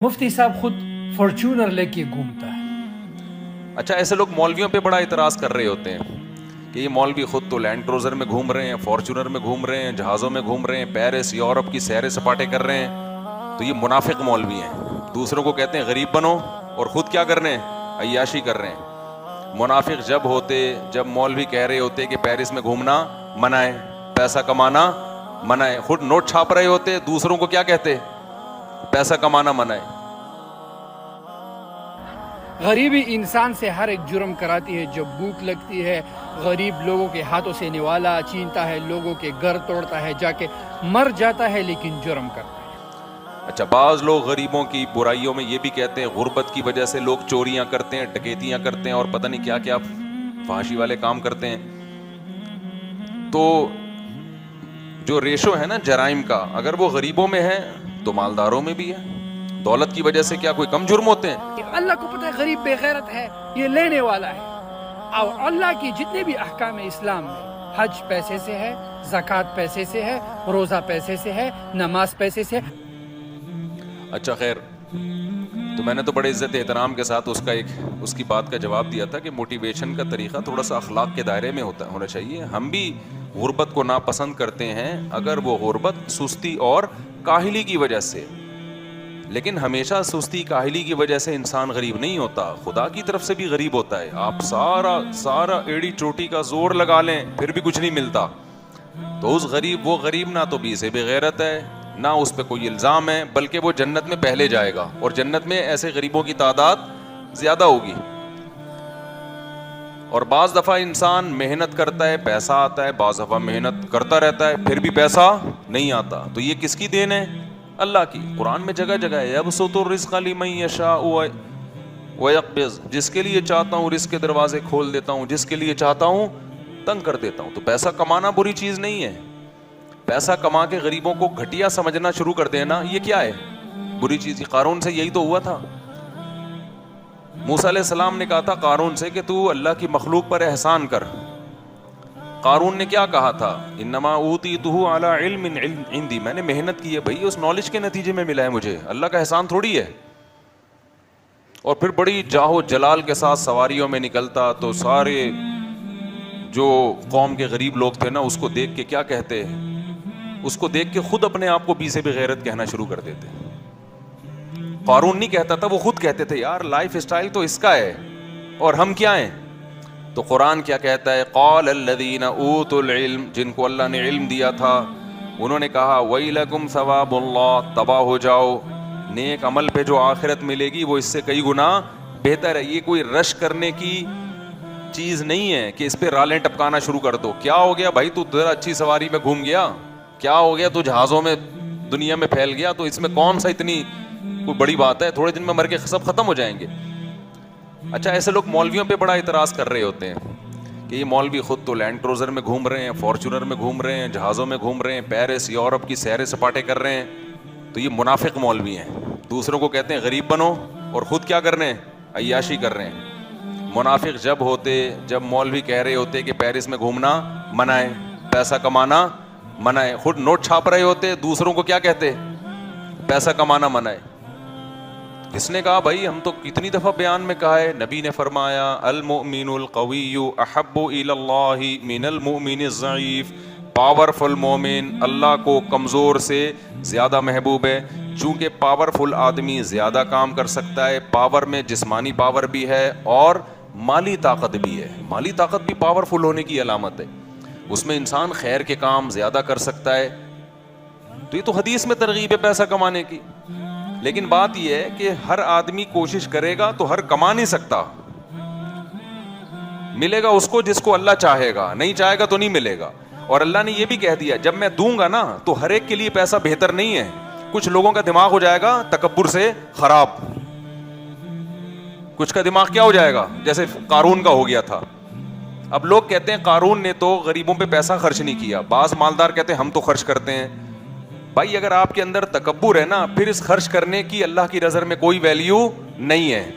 مفتی صاحب خود فارچونر لے کے گھومتا ہے. اچھا، ایسے لوگ مولویوں پہ بڑا اعتراض کر رہے ہوتے ہیں کہ یہ مولوی خود تو لینڈ کروزر میں گھوم رہے ہیں، فارچونر میں گھوم رہے ہیں، جہازوں میں گھوم رہے ہیں، پیرس یورپ کی سیر سپاٹے کر رہے ہیں، تو یہ منافق مولوی ہیں. دوسروں کو کہتے ہیں غریب بنو اور خود کیا کر رہے ہیں؟ عیاشی کر رہے ہیں. منافق جب ہوتے جب مولوی کہہ رہے ہوتے کہ پیرس میں گھومنا منع ہے، پیسہ کمانا منع ہے، خود نوٹ چھاپ رہے ہوتے، دوسروں کو کیا کہتے؟ پیسہ کمانا منع ہے. غریبی انسان سے ہر ایک جرم کراتی ہے. جب بھوک لگتی ہے غریب لوگوں کے ہاتھوں سے نوالا چھینتا ہے، لوگوں کے گھر توڑتا ہے، جا کے مر جاتا ہے لیکن جرم کرتا ہے. اچھا، بعض لوگ غریبوں کی برائیوں میں یہ بھی کہتے ہیں غربت کی وجہ سے لوگ چوریاں کرتے ہیں، ڈکیتیاں کرتے ہیں اور پتہ نہیں کیا کیا فحاشی والے کام کرتے ہیں. تو جو ریشو ہے نا جرائم کا، اگر وہ غریبوں میں ہے تو مالداروں میں بھی ہے. دولت کی وجہ سے کیا کوئی کم جرم ہوتے ہیں؟ کہ اللہ کو پتہ ہے غریب بے غیرت ہے، یہ لینے والا ہے. اور اللہ کی جتنے بھی احکام اسلام میں، حج پیسے سے ہے، زکوٰۃ پیسے سے ہے، روزہ پیسے سے ہے، نماز پیسے سے ہے. اچھا خیر، تو میں نے تو بڑے عزت احترام کے ساتھ اس کی بات کا جواب دیا تھا کہ موٹیویشن کا طریقہ تھوڑا سا اخلاق کے دائرے میں ہونا چاہیے. ہم بھی غربت کو ناپسند کرتے ہیں اگر وہ غربت سستی اور کاہلی کی وجہ سے، لیکن ہمیشہ سستی کاہلی کی وجہ سے انسان غریب نہیں ہوتا، خدا کی طرف سے بھی غریب ہوتا ہے. آپ سارا ایڑی چوٹی کا زور لگا لیں پھر بھی کچھ نہیں ملتا، تو وہ غریب نہ تو بھی سے بغیرت ہے، نہ اس پہ کوئی الزام ہے، بلکہ وہ جنت میں پہلے جائے گا، اور جنت میں ایسے غریبوں کی تعداد زیادہ ہوگی. اور بعض دفعہ انسان محنت کرتا ہے پیسہ آتا ہے، بعض دفعہ محنت کرتا رہتا ہے پھر بھی پیسہ نہیں آتا. تو یہ کس کی دین ہے؟ اللہ کی. قرآن میں جگہ جگہ ہے یبسط الرزق لمن یشاء ویقبض، جس کے لیے چاہتا ہوں رزق کے دروازے کھول دیتا ہوں، جس کے لیے چاہتا ہوں تنگ کر دیتا ہوں. تو پیسہ کمانا بری چیز نہیں ہے. پیسہ کما کے غریبوں کو گھٹیا سمجھنا شروع کر دینا، یہ کیا ہے؟ بری چیز. قارون سے یہی تو ہوا تھا. موسیٰ علیہ السلام نے کہا تھا قارون سے کہ تو اللہ کی مخلوق پر احسان کر. قارون نے کیا کہا تھا؟ انما اوتیتہ علی علم عندی، میں نے محنت کی ہے بھائی، اس نالج کے نتیجے میں ملا ہے مجھے، اللہ کا احسان تھوڑی ہے. اور پھر بڑی جاہو جلال کے ساتھ سواریوں میں نکلتا تو سارے جو قوم کے غریب لوگ تھے نا اس کو دیکھ کے کیا کہتے، اس کو دیکھ کے خود اپنے آپ کو بی سے بغیرت کہنا شروع کر دیتے. قارون نہیں کہتا تھا، وہ خود کہتے تھے یار لائف اسٹائل تو اس کا ہے اور ہم کیا ہیں. تو قرآن کیا کہتا ہے؟ قال الذین اوتوا العلم، جن کو اللہ نے علم دیا تھا انہوں نے کہا ویلکم ثواب اللہ، تباہ ہو جاؤ، نیک عمل پہ جو آخرت ملے گی وہ اس سے کئی گنا بہتر ہے. یہ کوئی رش کرنے کی چیز نہیں ہے کہ اس پہ رالیں ٹپکانا شروع کر دو. کیا ہو گیا بھائی، تو ذرا اچھی سواری میں گھوم گیا، کیا ہو گیا تو جہازوں میں دنیا میں پھیل گیا، تو اس میں کون سا اتنی کوئی بڑی بات ہے، تھوڑے دن میں مر کے سب ختم ہو جائیں گے. اچھا، ایسے لوگ مولویوں پہ بڑا اعتراض کر رہے ہوتے ہیں کہ یہ مولوی خود تو لینڈ کروزر میں گھوم رہے ہیں، فارچونر میں گھوم رہے ہیں، جہازوں میں گھوم رہے ہیں، پیرس یورپ کی سیر سپاٹے کر رہے ہیں، تو یہ منافق مولوی ہیں. دوسروں کو کہتے ہیں غریب بنو اور خود کیا کر رہے ہیں؟ عیاشی کر رہے ہیں. منافق جب مولوی کہہ رہے ہوتے کہ پیرس میں گھومنا منع ہے، پیسہ کمانا منع ہے، خود نوٹ چھاپ رہے ہوتے، دوسروں کو کیا کہتے؟ پیسہ کمانا منع ہے. کس نے کہا بھائی؟ ہم تو کتنی دفعہ بیان میں کہا ہے، نبی نے فرمایا المؤمن القوی احب الی اللہ من المؤمن الضعیف، پاورفل مومن اللہ کو کمزور سے زیادہ محبوب ہے. چونکہ پاورفل آدمی زیادہ کام کر سکتا ہے، پاور میں جسمانی پاور بھی ہے اور مالی طاقت بھی ہے. مالی طاقت بھی پاورفل ہونے کی علامت ہے، اس میں انسان خیر کے کام زیادہ کر سکتا ہے. تو یہ تو حدیث میں ترغیب ہے پیسہ کمانے کی. لیکن بات یہ ہے کہ ہر آدمی کوشش کرے گا تو ہر کما نہیں سکتا. ملے گا اس کو جس کو اللہ چاہے گا، نہیں چاہے گا تو نہیں ملے گا. اور اللہ نے یہ بھی کہہ دیا جب میں دوں گا نا تو ہر ایک کے لیے پیسہ بہتر نہیں ہے. کچھ لوگوں کا دماغ ہو جائے گا تکبر سے خراب، کچھ کا دماغ کیا ہو جائے گا جیسے قارون کا ہو گیا تھا. اب لوگ کہتے ہیں قارون نے تو غریبوں پہ پیسہ خرچ نہیں کیا، بعض مالدار کہتے ہیں ہم تو خرچ کرتے ہیں. بھائی اگر آپ کے اندر تکبر ہے نا پھر اس خرچ کرنے کی اللہ کی نظر میں کوئی ویلیو نہیں ہے.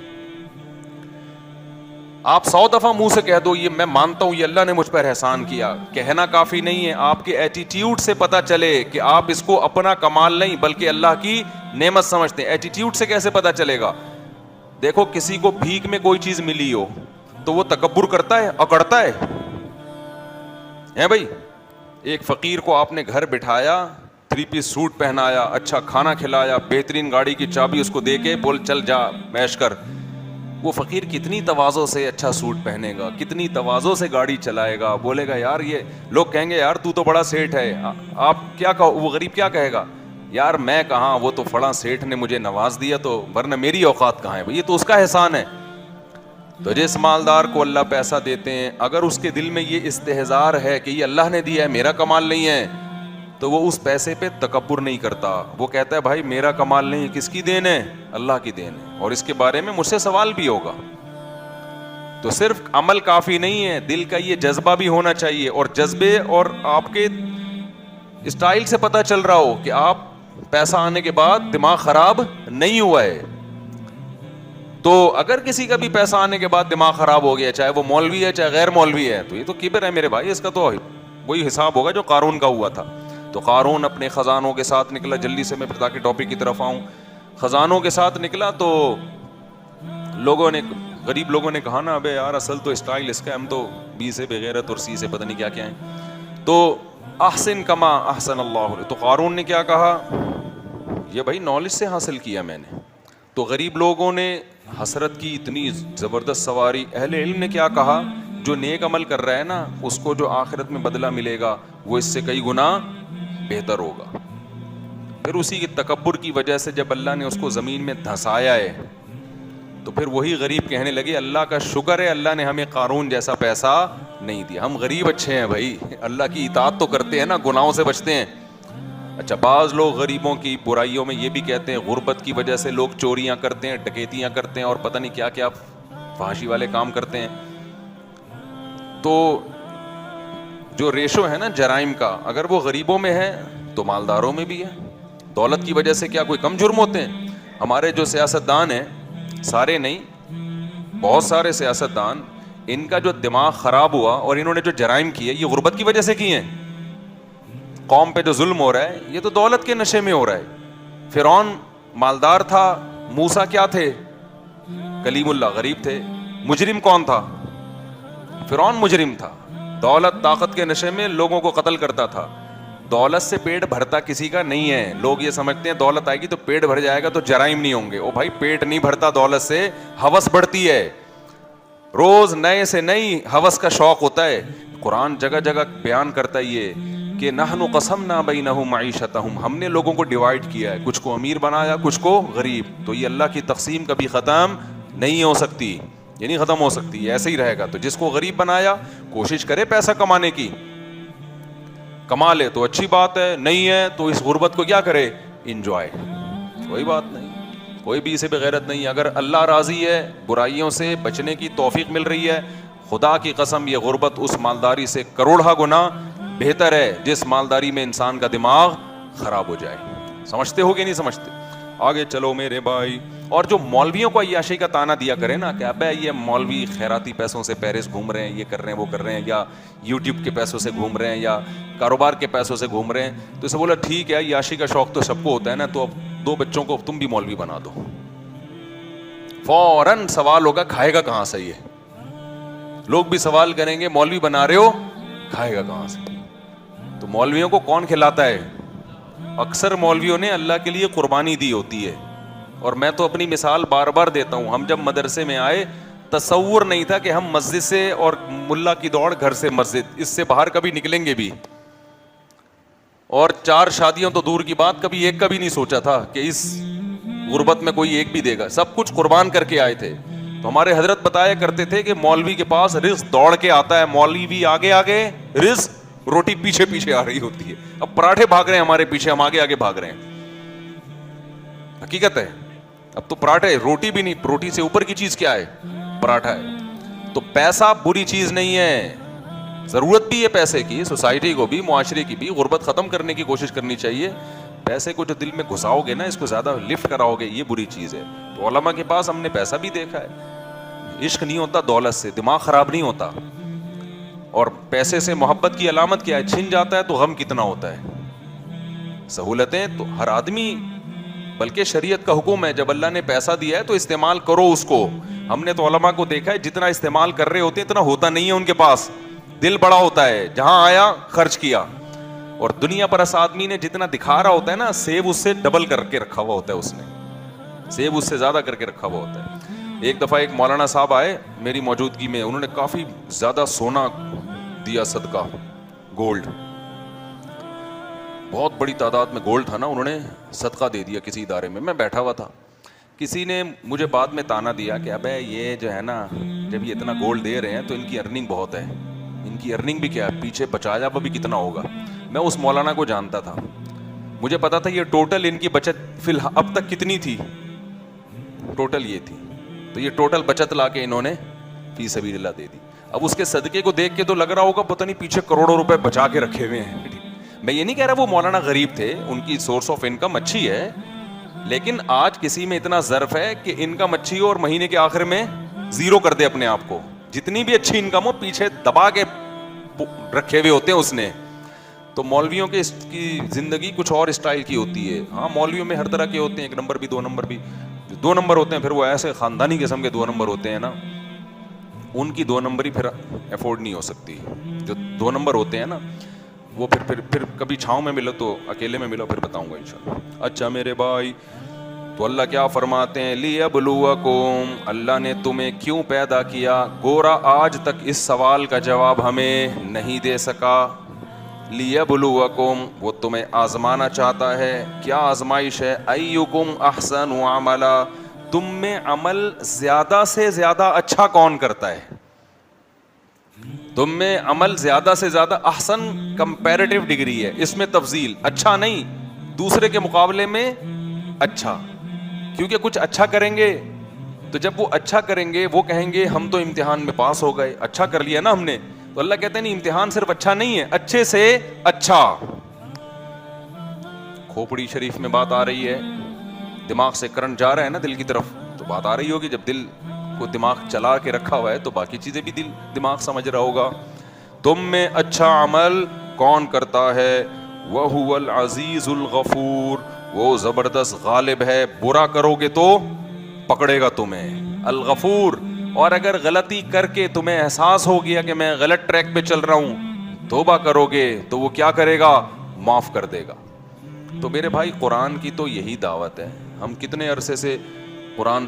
آپ 100 دفعہ منہ سے کہہ دو یہ میں مانتا ہوں یہ اللہ نے مجھ پر احسان کیا, کہنا کافی نہیں ہے. آپ کے ایٹیٹیوڈ سے پتہ چلے کہ آپ اس کو اپنا کمال نہیں بلکہ اللہ کی نعمت سمجھتے ہیں. ایٹیٹیوڈ سے کیسے پتہ چلے گا؟ دیکھو کسی کو بھیک میں کوئی چیز ملی ہو تو وہ تکبر کرتا ہے, اکڑتا ہے بھائی. ایک فقیر کو آپ نے گھر بٹھایا, 3 پیس سوٹ پہنایا, اچھا کھانا کھلایا, بہترین گاڑی کی چابی اس کو دے کے بول چل جا میش کر. وہ فقیر کتنی تواضع سے اچھا سوٹ پہنے گا, کتنی تواضع سے گاڑی چلائے گا, بولے گا یار یہ لوگ کہیں گے یار تو بڑا سیٹھ ہے. آپ کیا کہو, وہ غریب کیا کہے گا, یار میں کہاں, وہ تو فلاں سیٹھ نے مجھے نواز دیا تو ورنہ میری اوقات کہاں ہے. یہ تو اس کا احسان ہے. تو جس مالدار کو اللہ پیسہ دیتے ہیں اگر اس کے دل میں یہ استحضار ہے کہ یہ اللہ نے دیا ہے میرا کمال نہیں ہے, تو وہ اس پیسے پہ تکبر نہیں کرتا. وہ کہتا ہے بھائی میرا کمال نہیں, کس کی دین ہے, اللہ کی دین ہے, اور اس کے بارے میں مجھ سے سوال بھی ہوگا. تو صرف عمل کافی نہیں ہے, دل کا یہ جذبہ بھی ہونا چاہیے, اور جذبے اور آپ کے اسٹائل سے پتہ چل رہا ہو کہ آپ پیسہ آنے کے بعد دماغ خراب نہیں ہوا ہے. تو اگر کسی کا بھی پیسہ آنے کے بعد دماغ خراب ہو گیا, چاہے وہ مولوی ہے چاہے غیر مولوی ہے, تو یہ تو کبر ہے میرے بھائی. اس کا تو وہی حساب ہوگا جو قارون کا ہوا تھا. تو قارون اپنے خزانوں کے ساتھ نکلا, جلدی سے میں پھر تاکہ ٹاپک کی طرف آؤں. خزانوں کے ساتھ نکلا تو لوگوں نے, غریب لوگوں نے کہا نا ابے یار اصل تو اسٹائل اس کا, ہم تو بی سے بغیرت اور سی سے پتہ نہیں کیا کیا ہیں, تو احسن کما احسن اللہ. تو قارون نے کیا کہا, یہ بھائی نالج سے حاصل کیا میں نے. تو غریب لوگوں نے حسرت کی اتنی زبردست سواری. اہل علم نے کیا کہا, جو نیک عمل کر رہا ہے نا اس کو جو آخرت میں بدلہ ملے گا وہ اس سے کئی گنا بہتر ہوگا. پھر اسی کی تکبر کی وجہ سے جب اللہ نے اس کو زمین میں دھسایا ہے تو پھر وہی غریب کہنے لگے اللہ کا شکر ہے اللہ نے ہمیں قارون جیسا پیسہ نہیں دیا. ہم غریب اچھے ہیں بھائی, اللہ کی اطاعت تو کرتے ہیں نا, گناہوں سے بچتے ہیں. اچھا بعض لوگ غریبوں کی برائیوں میں یہ بھی کہتے ہیں غربت کی وجہ سے لوگ چوریاں کرتے ہیں, ڈکیتیاں کرتے ہیں اور پتہ نہیں کیا کیا فحاشی والے کام کرتے ہیں. تو جو ریشو ہے نا جرائم کا, اگر وہ غریبوں میں ہے تو مالداروں میں بھی ہے. دولت کی وجہ سے کیا کوئی کم جرم ہوتے ہیں؟ ہمارے جو سیاستدان ہیں, سارے نہیں بہت سارے سیاستدان, ان کا جو دماغ خراب ہوا اور انہوں نے جو جرائم کیے یہ غربت کی وجہ سے کیے ہیں. قوم پہ جو ظلم ہو رہا ہے یہ تو دولت کے نشے میں ہو رہا ہے. فرعون مالدار تھا, موسیٰ کیا تھے, کلیم اللہ, غریب تھے. مجرم کون تھا؟ فرعون مجرم تھا, دولت طاقت کے نشے میں لوگوں کو قتل کرتا تھا. دولت سے پیٹ بھرتا کسی کا نہیں ہے. لوگ یہ سمجھتے ہیں دولت آئے گی تو پیٹ بھر جائے گا تو جرائم نہیں ہوں گے. او بھائی پیٹ نہیں بھرتا دولت سے, ہوس بڑھتی ہے. روز نئے سے نئی ہوس کا شوق ہوتا ہے. قرآن جگہ جگہ بیان کرتا ہے یہ کہ نحن قسمنا بینہم معیشتہم, ہم نے لوگوں کو ڈیوائڈ کیا ہے, کچھ کو امیر بنایا کچھ کو غریب. تو یہ اللہ کی تقسیم کبھی ختم نہیں ہو سکتی, یہ نہیں ختم ہو سکتی, ایسے ہی رہے گا. تو جس کو غریب بنایا کوشش کرے پیسہ کمانے کی, کما لے تو اچھی بات ہے, نہیں ہے تو اس غربت کو کیا کرے, انجوائے, کوئی بات نہیں, کوئی بھی اسے بغیرت نہیں. اگر اللہ راضی ہے, برائیوں سے بچنے کی توفیق مل رہی ہے, خدا کی قسم یہ غربت اس مالداری سے کروڑہ گنا بہتر ہے جس مالداری میں انسان کا دماغ خراب ہو جائے. سمجھتے ہو کہ نہیں سمجھتے؟ آگے چلو میرے بھائی. اور جو مولویوں کو عیاشی کا تانا دیا کرے نا کہ ابے یہ مولوی خیراتی پیسوں سے پیرس گھوم رہے ہیں, یہ کر رہے ہیں وہ کر رہے ہیں, یا یوٹیوب کے پیسوں سے گھوم رہے ہیں, یا کاروبار کے پیسوں سے گھوم رہے ہیں, تو اسے بولا ٹھیک ہے عیاشی کا شوق تو سب کو ہوتا ہے نا, تو اب 2 بچوں کو تم بھی مولوی بنا دو. فوراً سوال ہوگا کھائے گا کہاں سے, یہ لوگ بھی سوال کریں گے مولوی بنا رہے ہو کھائے گا کہاں سے. تو مولویوں کو کون کھلاتا ہے؟ اکثر مولویوں نے اللہ کے لیے قربانی دی ہوتی ہے. اور میں تو اپنی مثال بار بار دیتا ہوں, ہم جب مدرسے میں آئے تصور نہیں تھا کہ ہم مسجد سے اور ملا کی دوڑ گھر سے مسجد, اس سے باہر کبھی نکلیں گے بھی. اور 4 شادیوں تو دور کی بات, کبھی ایک کا بھی نہیں سوچا تھا کہ اس غربت میں کوئی ایک بھی دے گا. سب کچھ قربان کر کے آئے تھے. تو ہمارے حضرت بتایا کرتے تھے کہ مولوی کے پاس رزق دوڑ کے آتا ہے, مولوی آگے آگے, رزق روٹی پیچھے پیچھے آ رہی ہوتی ہے. اب پراٹھے بھاگ رہے ہیں ہمارے پیچھے, ہم آگے آگے بھاگ رہے ہیں. حقیقت ہے, اب تو پراٹھے, روٹی بھی نہیں, روٹی سے اوپر کی چیز کیا ہے, پراٹھا ہے. تو پیسہ بری چیز نہیں ہے, ضرورت بھی ہے پیسے کی, سوسائٹی کو بھی, معاشرے کی بھی. غربت ختم کرنے کی کوشش کرنی چاہیے. پیسے کو جو دل میں گھساؤ گے نا, اس کو زیادہ لفٹ کراؤ گے, یہ بری چیز ہے. تو علماء کے پاس ہم نے پیسہ بھی دیکھا ہے. عشق نہیں ہوتا دولت سے, دماغ خراب نہیں ہوتا. اور پیسے سے محبت کی علامت کیا ہے؟ چھن جاتا ہے تو غم کتنا ہوتا ہے. سہولتیں تو ہر آدمی, بلکہ شریعت کا حکم ہے جب اللہ نے پیسہ دیا ہے تو استعمال کرو اس کو. ہم نے تو علماء کو دیکھا ہے جتنا استعمال کر رہے ہوتے ہیں اتنا ہوتا نہیں ہے ان کے پاس, دل بڑا ہوتا ہے, جہاں آیا خرچ کیا. اور دنیا پر اس آدمی نے جتنا دکھا رہا ہوتا ہے نا, سیب اس سے ڈبل کر کے رکھا ہوا ہوتا ہے, اس نے سیب اس سے زیادہ کر کے رکھا ہوا ہوتا ہے. ایک دفعہ ایک مولانا صاحب آئے میری موجودگی میں, انہوں نے کافی زیادہ سونا دیا صدقہ, گولڈ, بہت بڑی تعداد میں گولڈ تھا نا, انہوں نے صدقہ دے دیا کسی ادارے میں. میں بیٹھا ہوا تھا, کسی نے مجھے بعد میں تانا دیا کہ ابے یہ جو ہے نا, جب یہ اتنا گولڈ دے رہے ہیں تو ان کی ارننگ بہت ہے, ان کی ارننگ بھی کیا ہے, پیچھے بچایا بھی کتنا ہوگا. میں اس مولانا کو جانتا تھا, مجھے پتا تھا یہ ٹوٹل ان کی بچت فی الحال اب تک کتنی تھی, ٹوٹل یہ تھی. تو یہ ٹوٹل بچت لا کے انہوں نے فی سبیل اللہ دے دی. اب اس کے صدقے کو دیکھ کے تو لگ رہا ہوگا پتہ نہیں پیچھے کروڑوں روپے بچا کے رکھے ہوئے ہیں. میں یہ نہیں کہہ رہا وہ مولانا غریب تھے, ان کی سورس آف انکم اچھی ہے, لیکن آج کسی میں اتنا ظرف ہے کہ انکم اچھی ہو اور مہینے کے آخر میں زیرو کر دے اپنے آپ کو. جتنی بھی اچھی انکم ہو پیچھے دبا کے رکھے ہوئے ہوتے ہیں اس نے. تو مولویوں کے کی زندگی کچھ اور اسٹائل کی ہوتی ہے. ہاں مولویوں میں ہر طرح کے ہوتے ہیں, ایک نمبر بھی, دو نمبر بھی. دو نمبر ہوتے ہیں پھر وہ ایسے خاندانی قسم کے دو نمبر ہوتے ہیں نا, ان کی دو نمبری پھر افورڈ نہیں ہو سکتی. جو دو نمبر ہوتے ہیں نا وہ پھر کبھی چھاؤں میں ملو تو اکیلے میں ملو, پھر بتاؤں گا انشاءاللہ. اچھا میرے بھائی, تو اللہ کیا فرماتے ہیں, لیبلوکم, اللہ نے تمہیں کیوں پیدا کیا. گورا آج تک اس سوال کا جواب ہمیں نہیں دے سکا. لیبلوکم, وہ تمہیں آزمانا چاہتا ہے. کیا آزمائش ہے؟ ایکم احسن عملا, تم میں عمل زیادہ سے زیادہ اچھا کون کرتا ہے. تم میں عمل زیادہ سے زیادہ, احسن کمپیریٹیو ڈگری ہے, اس میں تفضیل, اچھا نہیں, دوسرے کے مقابلے میں اچھا. کیونکہ کچھ اچھا کریں گے تو جب وہ اچھا کریں گے وہ کہیں گے ہم تو امتحان میں پاس ہو گئے, اچھا کر لیا نا ہم نے. تو اللہ کہتے ہیں نہیں, امتحان صرف اچھا نہیں ہے, اچھے سے اچھا. کھوپڑی شریف میں بات آ رہی ہے, دماغ سے کرنٹ جا رہا ہے نا دل کی طرف, تو بات آ رہی ہوگی جب دل کو دماغ چلا کے رکھا ہوا ہے تو باقی چیزیں بھی دماغ سمجھ رہا ہوگا. تم میں اچھا عمل کون کرتا ہے؟ وَهُوَ الْعَزِيزُ الْغَفُورُ, وہ زبردست غالب ہے, برا کرو گے تو پکڑے گا تمہیں. الغفور, اور اگر غلطی کر کے تمہیں احساس ہو گیا کہ میں غلط ٹریک پہ چل رہا ہوں, توبہ کرو گے تو وہ کیا کرے گا؟ معاف کر دے گا. تو میرے بھائی قرآن کی تو یہی دعوت ہے. ہم کتنے عرصے سے قرآن